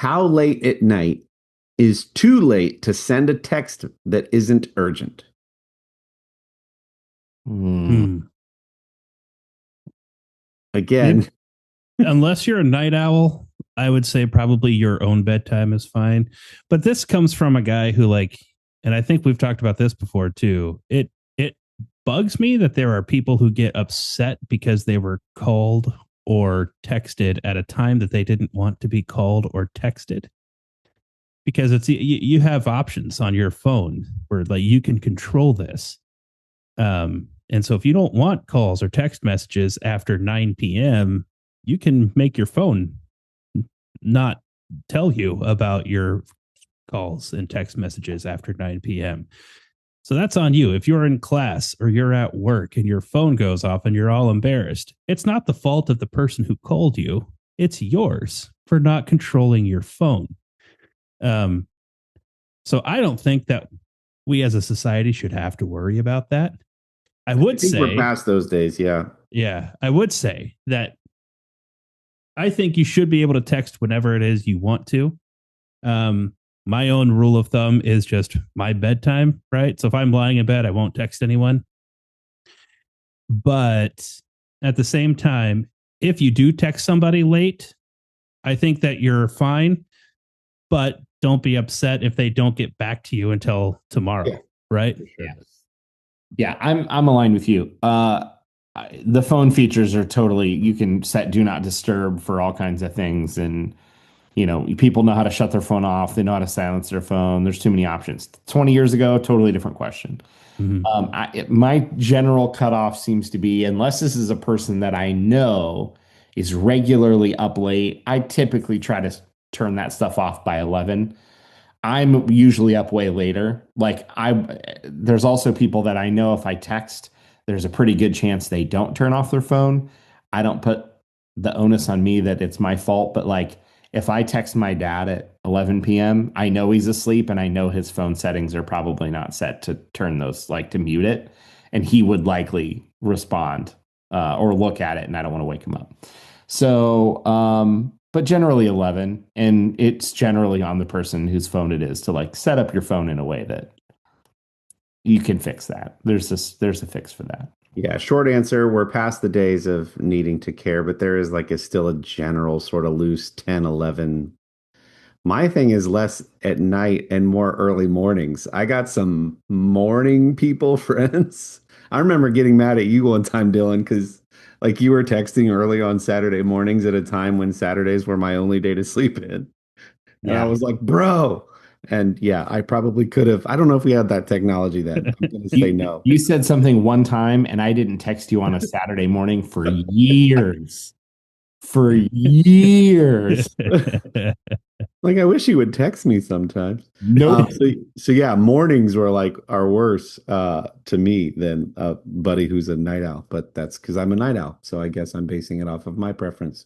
how late at night is too late to send a text that isn't urgent? Hmm. Again, Unless you're a night owl, I would say probably your own bedtime is fine. But this comes from a guy who and I think we've talked about this before too. It bugs me that there are people who get upset because they were called or texted at a time that they didn't want to be called or texted. Because you have options on your phone where you can control this. And so if you don't want calls or text messages after 9 p.m., you can make your phone not tell you about your calls and text messages after 9 p.m. So that's on you. If you're in class or you're at work and your phone goes off and you're all embarrassed, it's not the fault of the person who called you. It's yours for not controlling your phone. So I don't think that we as a society should have to worry about that. I would say we're past those days. Yeah. Yeah, I would say that I think you should be able to text whenever it is you want to. My own rule of thumb is just my bedtime, right? So if I'm lying in bed, I won't text anyone. But at the same time, if you do text somebody late, I think that you're fine, but don't be upset if they don't get back to you until tomorrow, right? Sure. Yeah, I'm aligned with you. The phone features are totally, you can set do not disturb for all kinds of things. And, people know how to shut their phone off. They know how to silence their phone. There's too many options. 20 years ago, totally different question. Mm-hmm. My general cutoff seems to be, unless this is a person that I know is regularly up late, I typically try to turn that stuff off by 11. I'm usually up way later. There's also people that I know if I text, there's a pretty good chance they don't turn off their phone. I don't put the onus on me that it's my fault, but if I text my dad at 11 p.m., I know he's asleep and I know his phone settings are probably not set to turn those, to mute it. And he would likely respond or look at it, and I don't want to wake him up. So, but generally 11, and it's generally on the person whose phone it is to set up your phone in a way that you can fix that. There's a fix for that. Yeah, short answer, we're past the days of needing to care, but there is still a general sort of loose 10, 11. My thing is less at night and more early mornings. I got some morning people friends. I remember getting mad at you one time, Dylan, because you were texting early on Saturday mornings at a time when Saturdays were my only day to sleep in. And I was like, bro. And yeah, I probably could have. I don't know if we had that technology then. I'm going to say no. You said something one time and I didn't text you on a Saturday morning for years. For years. I wish you would text me sometimes. No. So yeah, mornings were are worse to me than a buddy who's a night owl. But that's because I'm a night owl. So I guess I'm basing it off of my preference.